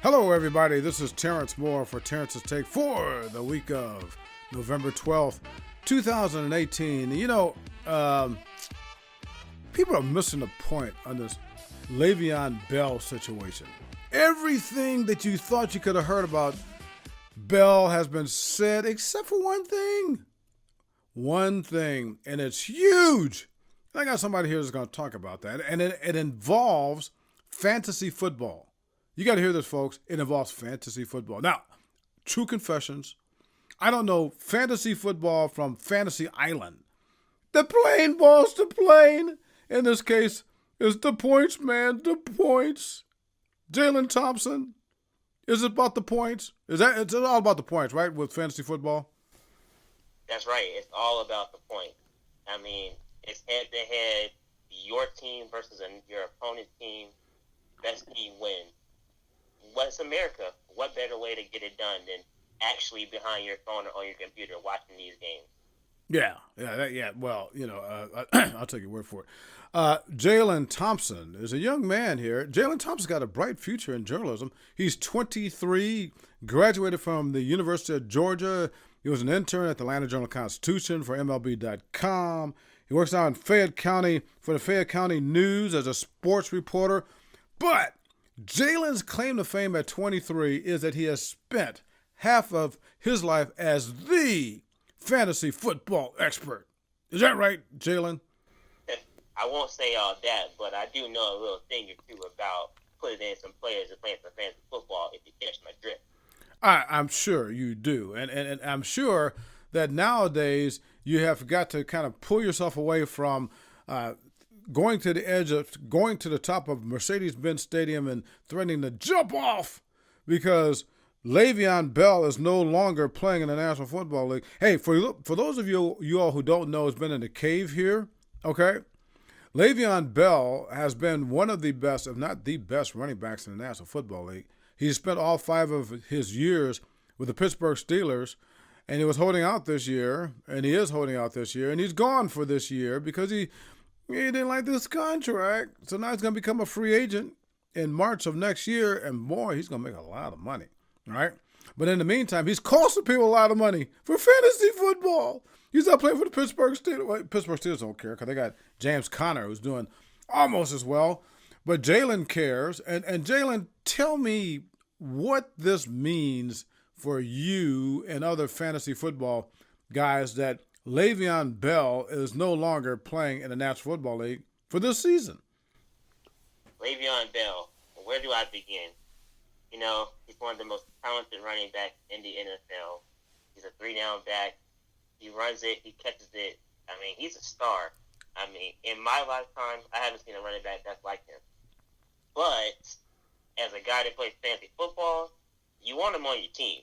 Hello, everybody. This is Terence Moore for Terence's Take for the week of November 12th, 2018. People are missing the point on this Le'Veon Bell situation. Everything that you thought you could have heard about Bell has been said except for one thing. One thing, and it's huge. And I got somebody here that's going to talk about that, and it involves fantasy football. You got to hear this, folks. It involves fantasy football. Now, true confessions. I don't know fantasy football from Fantasy Island. The plane, boss, the plane. In this case, it's the points, man, the points. Jaylon Thompson. Is it about the points? It's all about the points, right, with fantasy football? That's right. It's all about the point. I mean, it's head-to-head, your team versus your opponent's team. Best team wins. What's America? What better way to get it done than actually behind your phone or on your computer watching these games? Yeah. Well, I'll take your word for it. Jaylon Thompson is a young man here. Jaylon Thompson's got a bright future in journalism. He's 23, graduated from the University of Georgia. He was an intern at the Atlanta Journal-Constitution for MLB.com. He works now in Fayette County for the Fayette County News as a sports reporter. But Jaylon's claim to fame at 23 is that he has spent half of his life as the fantasy football expert. Is that right, Jaylon? I won't say all that, but I do know a little thing or two about putting in some players and playing some fantasy football, if you catch my drift. I'm sure you do. And I'm sure that nowadays you have got to kind of pull yourself away from going to the top of Mercedes-Benz Stadium and threatening to jump off because Le'Veon Bell is no longer playing in the National Football League. Hey, for those of you all who don't know, has been in the cave here, okay? Le'Veon Bell has been one of the best, if not the best, running backs in the National Football League. He's spent all 5 of his years with the Pittsburgh Steelers, and he was holding out this year, and he is holding out this year, and he's gone for this year because he didn't like this contract. So now he's going to become a free agent in March of next year, and boy, he's going to make a lot of money, right? But in the meantime, he's costing people a lot of money for fantasy football. He's not playing for the Pittsburgh Steelers. Well, Pittsburgh Steelers don't care because they got James Conner, who's doing almost as well. But Jaylon cares. And Jaylon, tell me what this means for you and other fantasy football guys that Le'Veon Bell is no longer playing in the National Football League for this season. Le'Veon Bell, where do I begin? He's one of the most talented running backs in the NFL. He's a 3-down back. He runs it. He catches it. I mean, he's a star. I mean, in my lifetime, I haven't seen a running back that's like him. But as a guy that plays fantasy football, you want him on your team.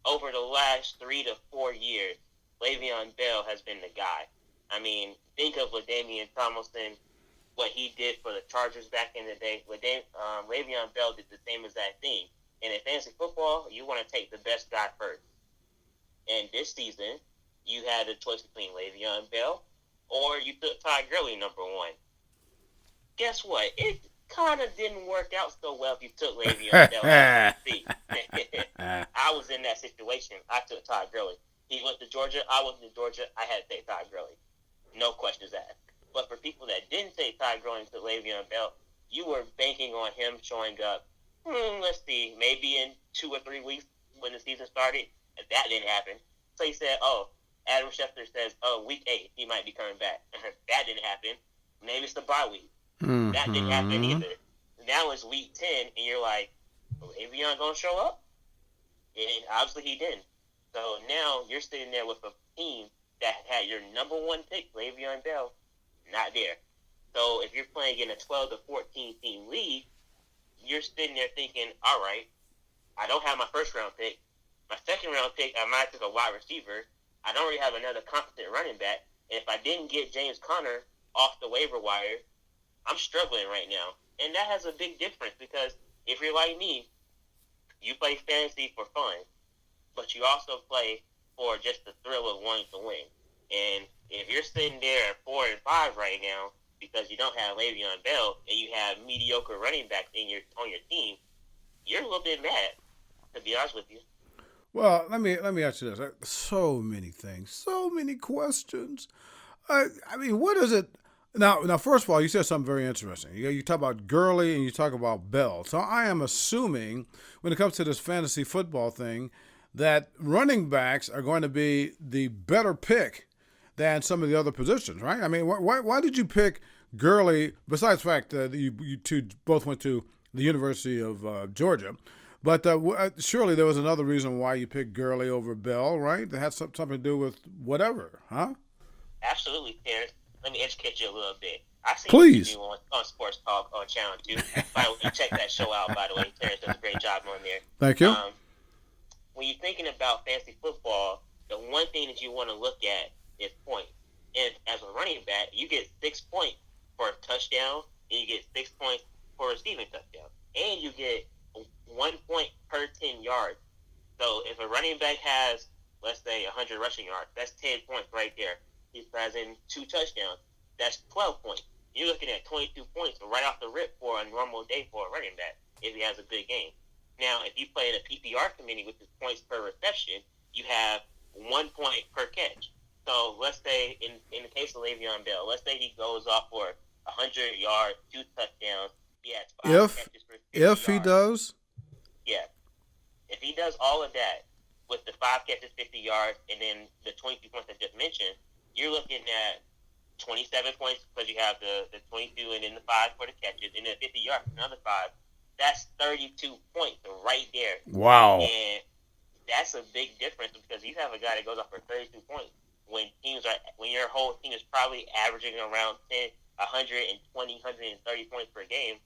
Over the last 3 to 4 years, Le'Veon Bell has been the guy. I mean, think of LaDainian Tomlinson, what he did for the Chargers back in the day. Le'Veon Bell did the same exact thing. And in fantasy football, you want to take the best guy first. And this season, you had a choice between Le'Veon Bell or you took Todd Gurley number 1. Guess what? It kind of didn't work out so well if you took Le'Veon Bell. I was in that situation. I took Todd Gurley. He went to Georgia. I went to Georgia. I had to take Todd Gurley. No questions asked. But for people that didn't take Todd Gurley and took Le'Veon Bell, you were banking on him showing up, let's see, maybe in 2 or 3 weeks when the season started. And that didn't happen. So he said, Adam Schefter says, week 8, he might be coming back. That didn't happen. Maybe it's the bye week. Mm-hmm. That didn't happen either. Now it's week 10, and you're like, Le'Veon going to show up? And obviously he didn't. So now you're sitting there with a team that had your number 1 pick, Le'Veon Bell, not there. So if you're playing in a 12 to 14 team league, you're sitting there thinking, all right, I don't have my first round pick. My second round pick, I might take a wide receiver. I don't really have another competent running back. And if I didn't get James Conner off the waiver wire, I'm struggling right now. And that has a big difference because if you're like me, you play fantasy for fun, but you also play for just the thrill of wanting to win. And if you're sitting there at 4 and 5 right now because you don't have Le'Veon Bell and you have mediocre running backs on your team, you're a little bit mad, to be honest with you. Well, let me ask you this. So many things, so many questions. I mean, what is it? Now, first of all, you said something very interesting. You talk about Gurley and you talk about Bell. So I am assuming when it comes to this fantasy football thing that running backs are going to be the better pick than some of the other positions, right? I mean, why did you pick Gurley, besides the fact that you two both went to the University of Georgia? But surely there was another reason why you picked Gurley over Bell, right? That had something to do with whatever, huh? Absolutely, Terrence. Let me educate you a little bit. I seen what you Please. do on Sports Talk on Channel 2. By the way, check that show out, by the way. Terrence does a great job on there. Thank you. When you're thinking about fantasy football, the one thing that you want to look at is points. And as a running back, you get 6 points for a touchdown, and you get 6 points for a receiving touchdown. And you get 1 point per 10 yards. So if a running back has, let's say, 100 rushing yards, that's 10 points right there. He throws in 2 touchdowns. That's 12 points. You're looking at 22 points right off the rip for a normal day for a running back if he has a good game. Now, if you play in a PPR committee, which is points per reception, you have 1 point per catch. So let's say in the case of Le'Veon Bell, let's say he goes off for 100 yards, 2 touchdowns. He has 5 catches for 50 yards. If he does? Yeah. If he does all of that with the 5 catches, 50 yards, and then the 22 points I just mentioned, you're looking at 27 points because you have the 22 and then the 5 for the catches, and then 50 yards for another 5. That's 32 points right there. Wow. And that's a big difference because you have a guy that goes off for 32 points when your whole team is probably averaging around 120, 130 points per game.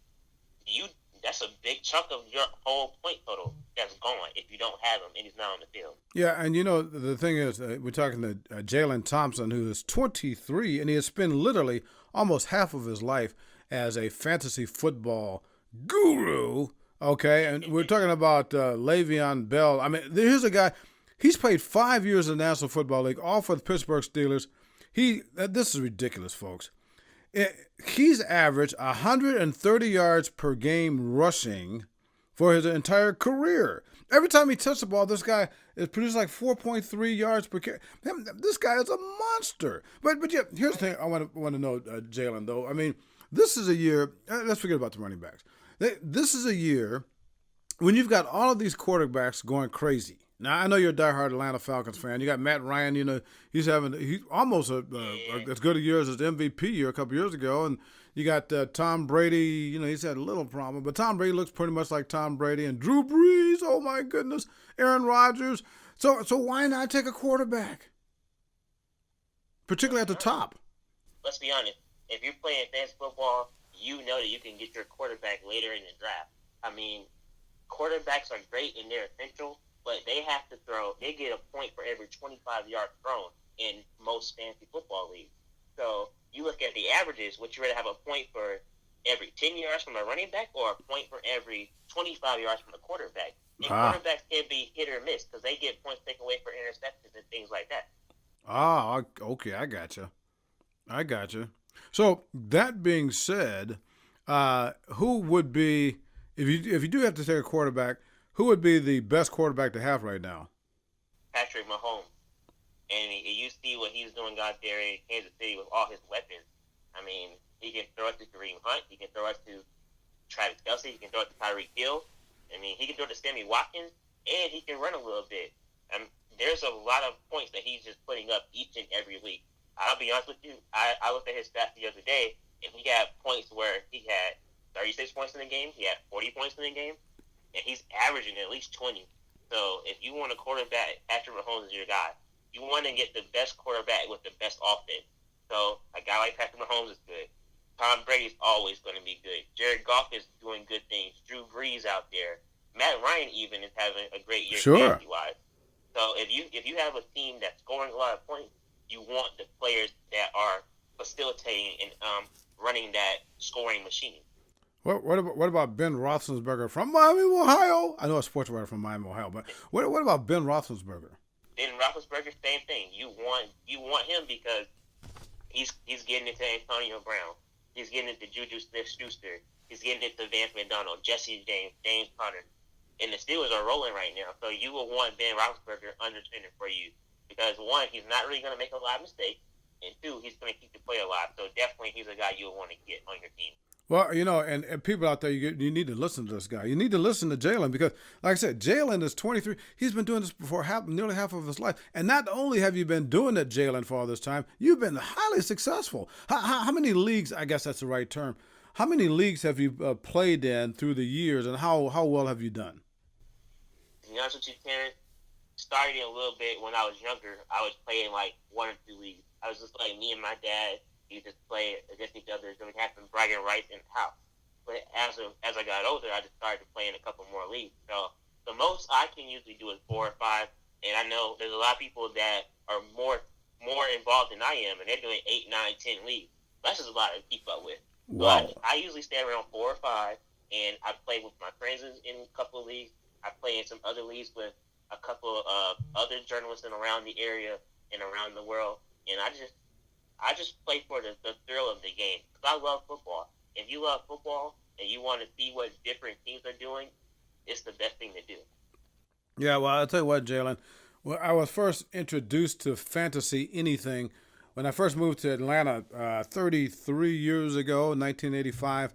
That's a big chunk of your whole point total that's gone if you don't have him and he's not on the field. Yeah, and the thing is, we're talking to Jaylon Thompson, who is 23, and he has spent literally almost half of his life as a fantasy football guru. Okay, and we're talking about Le'Veon Bell. I mean, here's a guy. He's played 5 years in the National Football League, all for the Pittsburgh Steelers. This is ridiculous, folks. He's averaged 130 yards per game rushing for his entire career. Every time he touches the ball, this guy is producing like 4.3 yards per carry. This guy is a monster. But yeah, here's the thing I want to know, Jaylon, though. I mean, this is a year. Let's forget about the running backs. This is a year when you've got all of these quarterbacks going crazy. Now, I know you're a diehard Atlanta Falcons fan. You got Matt Ryan, he's almost as good a year as his MVP year a couple years ago. And you got Tom Brady, he's had a little problem. But Tom Brady looks pretty much like Tom Brady. And Drew Brees, oh my goodness, Aaron Rodgers. So why not take a quarterback? Particularly at the top. Let's be honest. If you're playing fantasy football, you know that you can get your quarterback later in the draft. I mean, quarterbacks are great and they're essential. But they have to they get a point for every 25 yards thrown in most fantasy football leagues. So you look at the averages, would you rather have a point for every 10 yards from a running back or a point for every 25 yards from a quarterback? And quarterbacks can be hit or miss because they get points taken away for interceptions and things like that. Okay, I gotcha. So that being said, who would be, if you do have to take a quarterback, who would be the best quarterback to have right now? Patrick Mahomes. And you see what he's doing out there in Kansas City with all his weapons. I mean, he can throw it to Kareem Hunt. He can throw it to Travis Kelce. He can throw it to Tyreek Hill. I mean, he can throw it to Sammy Watkins. And he can run a little bit. There's a lot of points that he's just putting up each and every week. I'll be honest with you. I looked at his stats the other day, and he had points where he had 36 points in the game. He had 40 points in the game. And he's averaging at least 20. So if you want a quarterback, Patrick Mahomes is your guy. You want to get the best quarterback with the best offense. So a guy like Patrick Mahomes is good. Tom Brady's always going to be good. Jared Goff is doing good things. Drew Brees out there. Matt Ryan even is having a great year fantasy-wise. So if you have a team that's scoring a lot of points, you want the players that are facilitating and running that scoring machine. What about Ben Roethlisberger from Miami, Ohio? I know a sports writer from Miami, Ohio, but what about Ben Roethlisberger? Ben Roethlisberger, same thing. You want him because he's getting into Antonio Brown. He's getting into Juju Smith-Schuster. He's getting into Vance McDonald, Jesse James, James Conner. And the Steelers are rolling right now. So you will want Ben Roethlisberger under center for you. Because, one, he's not really going to make a lot of mistakes. And, two, he's going to keep the play alive. So definitely he's a guy you'll want to get on your team. Well, and people out there, you need to listen to this guy. You need to listen to Jaylon because, like I said, Jaylon is 23. He's been doing this for nearly half of his life. And not only have you been doing it, Jaylon, for all this time, you've been highly successful. How many leagues, I guess that's the right term, how many leagues have you played in through the years, and how well have you done? To be honest with you, Terence, starting a little bit when I was younger, I was playing like 1 or 2 leagues. I was just like me and my dad. You just play against each other. So we had some bragging rights in the house. But as I got older, I just started playing a couple more leagues. So the most I can usually do is 4 or 5. And I know there's a lot of people that are more involved than I am, and they're doing 8, 9, 10 leagues. That's just a lot to keep up with. Wow. So I usually stay around 4 or 5, and I play with my friends in a couple of leagues. I play in some other leagues with a couple of other journalists in around the area and around the world. And I just play for the thrill of the game because I love football. If you love football and you want to see what different teams are doing, it's the best thing to do. Yeah, well, I'll tell you what, Jaylon. Well, I was first introduced to fantasy anything when I first moved to Atlanta 33 years ago, 1985.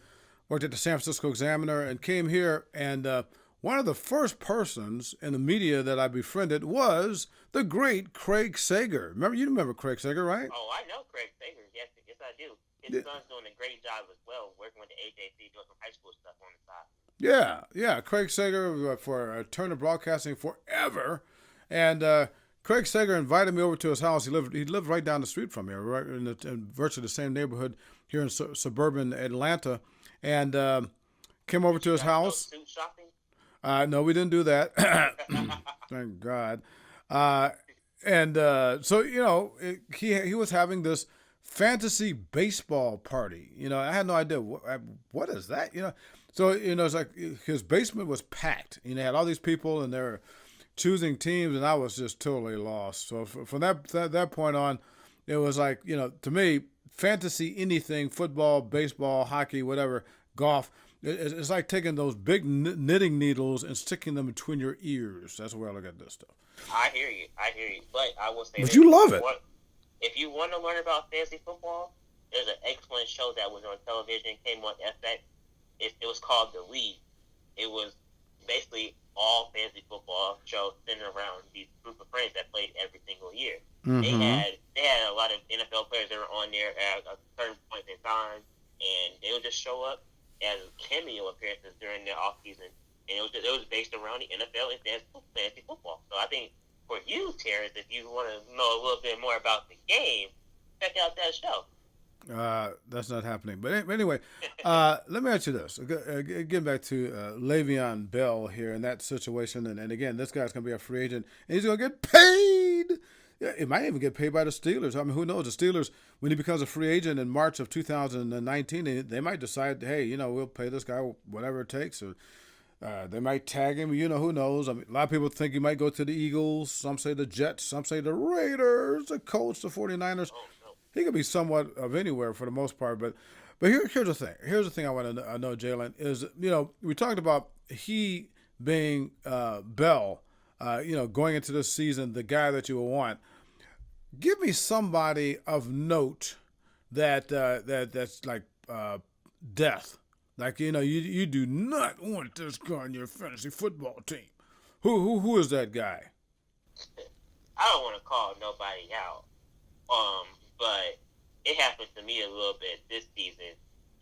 Worked at the San Francisco Examiner and came here, and one of the first persons in the media that I befriended was the great Craig Sager. You remember Craig Sager, right? Oh, I know Craig Sager. Yes, I do. His son's doing a great job as well, working with the AJC, doing some high school stuff on the side. Yeah. Craig Sager for Turner Broadcasting forever. And Craig Sager invited me over to his house. He lived right down the street from here, right in virtually the same neighborhood here in suburban Atlanta. And came over to his house. Suit shopping? No, we didn't do that. Thank God. So, he was having this fantasy baseball party. I had no idea what is that. So it's like his basement was packed. He had all these people, and they're choosing teams, and I was just totally lost. So from that point on, it was like to me, fantasy anything, football, baseball, hockey, whatever, golf. It's like taking those big knitting needles and sticking them between your ears. That's the way I look at this stuff. I hear you. But I will say But you love it. If you want to learn about fantasy football, there's an excellent show that was on television, came on FX. It was called The League. It was basically all fantasy football show centered around these group of friends that played every single year. Mm-hmm. They had a lot of NFL players that were on there at a certain point in time, and they would just show up as cameo appearances during their off season, and it was based around the NFL and fantasy football. So I think for you, Terence, if you want to know a little bit more about the game, check out that show. That's not happening. But anyway, let me ask you this. Getting back to Le'Veon Bell here in that situation, and again, this guy's going to be a free agent, and he's going to get paid. Yeah, it might even get paid by the Steelers. I mean, who knows? The Steelers, when he becomes a free agent in March of 2019, they might decide, hey, we'll pay this guy whatever it takes. Or they might tag him. Who knows? I mean, a lot of people think he might go to the Eagles. Some say the Jets. Some say the Raiders, the Colts, the 49ers. Oh, no. He could be somewhat of anywhere for the most part. But here's the thing. Here's the thing I want to know, Jaylon, is, we talked about he being Bell, going into this season, the guy that you will want. Give me somebody of note that's like death. Like, you do not want this guy on your fantasy football team. Who is that guy? I don't want to call nobody out, but it happened to me a little bit this season.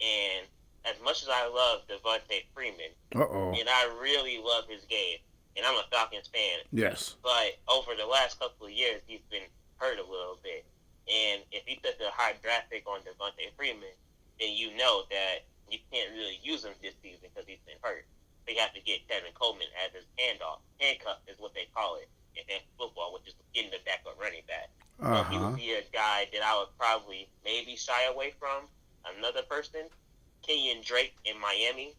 And as much as I love Devontae Freeman, and I really love his game, and I'm a Falcons fan. Yes. But over the last couple of years, he's been hurt a little bit. And if you took a high draft pick on Devontae Freeman, then you know that you can't really use him this season because he's been hurt. So you have to get Kevin Coleman as his handcuff is what they call it in football, which is getting the backup running back. So he would be a guy that I would probably maybe shy away from. Another person, Kenyon Drake in Miami.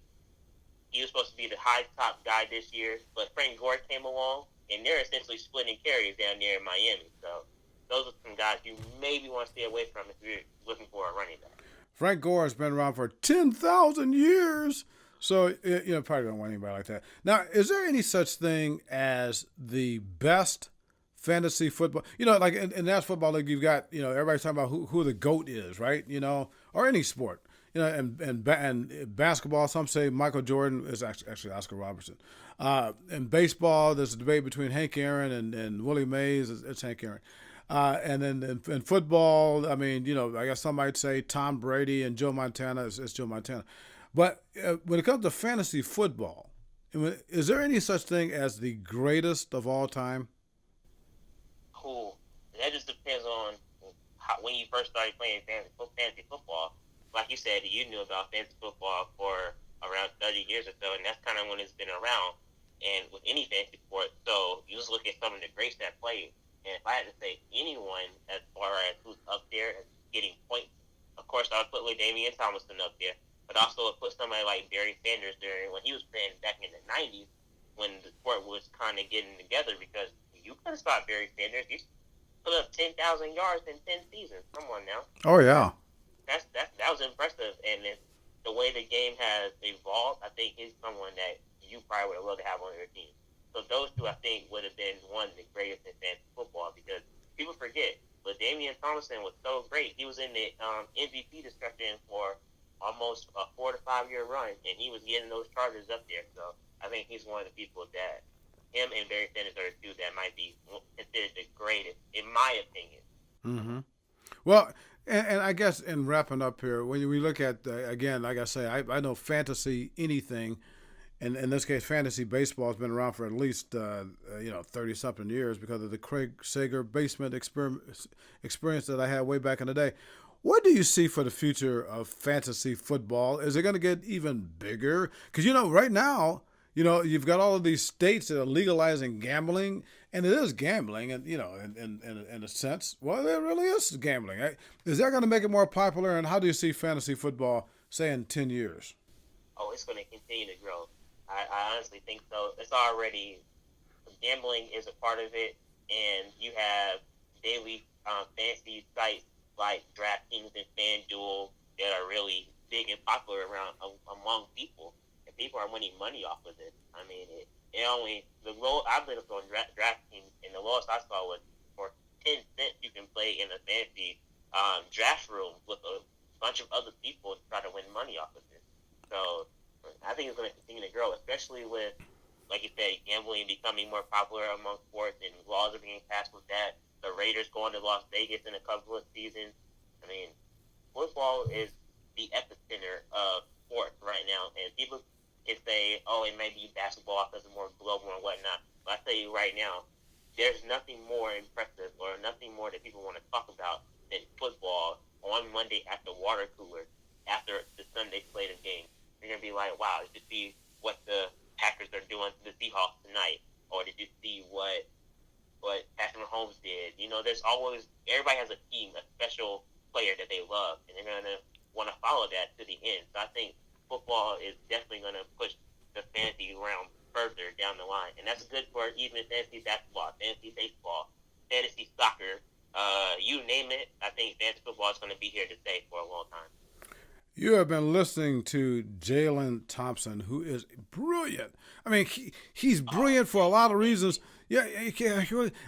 He was supposed to be the high top guy this year, but Frank Gore came along, and they're essentially splitting carries down there in Miami. So those are some guys you maybe want to stay away from if you're looking for a running back. Frank Gore has been around for 10,000 years. So, probably don't want anybody like that. Now, is there any such thing as the best fantasy football? Like in National Football League, you've got, everybody's talking about who the GOAT is, right? Or any sport. And basketball, some say Michael Jordan is actually Oscar Robertson. In baseball, there's a debate between Hank Aaron and Willie Mays. It's Hank Aaron. And then in football, I mean, I guess some might say Tom Brady and Joe Montana. It's Joe Montana. But when it comes to fantasy football, is there any such thing as the greatest of all time? Cool. That just depends on when you first started playing fantasy football. Like you said, you knew about fantasy football for around 30 years or so, and that's kind of when it's been around. And with any fantasy sport, so you just look at some of the greats that played. And if I had to say anyone as far as who's up there and getting points, of course I would put Damian Thompson up there. But also put somebody like Barry Sanders during when he was playing back in the 90s when the sport was kind of getting together, because you couldn't stop Barry Sanders. He put up 10,000 yards in 10 seasons. Come on now. Oh, yeah. That was impressive. And the way the game has evolved, I think he's someone that you probably would have loved to have on your team. So those two, I think, would have been one of the greatest in fantasy football, because people forget, but Damian Thompson was so great. He was in the MVP discussion for almost a 4 to 5 year run, and he was getting those Chargers up there. So I think he's one of the people that him and Barry Sanders are the two that might be considered the greatest, in my opinion. Mm-hmm. Well, and I guess in wrapping up here, when we look at, again, like I say, I know fantasy anything, and in this case, fantasy baseball has been around for at least 30-something years because of the Craig Sager basement experience that I had way back in the day. What do you see for the future of fantasy football? Is it going to get even bigger? Because, right now, you've got all of these states that are legalizing gambling, and it is gambling, and, in a sense, well, it really is gambling. Is that going to make it more popular, and how do you see fantasy football, say, in 10 years? Oh, it's going to continue to grow. I honestly think so. It's already, gambling is a part of it, and you have daily fantasy sites like DraftKings and FanDuel that are really big and popular among people, and people are winning money off of it. I mean, I've been on DraftKings, and the lowest I saw was for 10 cents you can play in a fantasy draft room with a bunch of other people to try to win money off of it. So I think it's going to continue to grow, especially with, like you said, gambling becoming more popular among sports, and laws are being passed with that. The Raiders going to Las Vegas in a couple of seasons. I mean, football is the epicenter of sports right now. And people can say, oh, it may be basketball because it's more global and whatnot. But I tell you right now, there's nothing more impressive or nothing more that people want to talk about than football on Monday at the water cooler after the Sunday slate of games. You're going to be like, wow, did you see what the Packers are doing to the Seahawks tonight? Or did you see what Patrick Mahomes did? There's always, everybody has a team, a special player that they love, and they're going to want to follow that to the end. So I think football is definitely going to push the fantasy realm further down the line. And that's good for even fantasy basketball, fantasy baseball, fantasy soccer, you name it. I think fantasy football is going to be here to stay for a long time. You have been listening to Jaylon Thompson, who is brilliant. I mean, he's brilliant for a lot of reasons. Yeah, I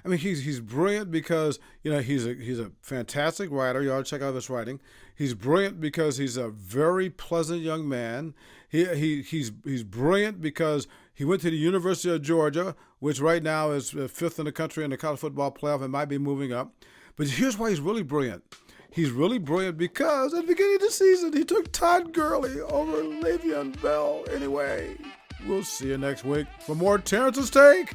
mean, he's brilliant because he's a fantastic writer. You ought to check out his writing. He's brilliant because he's a very pleasant young man. He's brilliant because he went to the University of Georgia, which right now is fifth in the country in the college football playoff and might be moving up. But here's why he's really brilliant. He's really brilliant because at the beginning of the season, he took Todd Gurley over Le'Veon Bell. Anyway, we'll see you next week for more Terence's Take.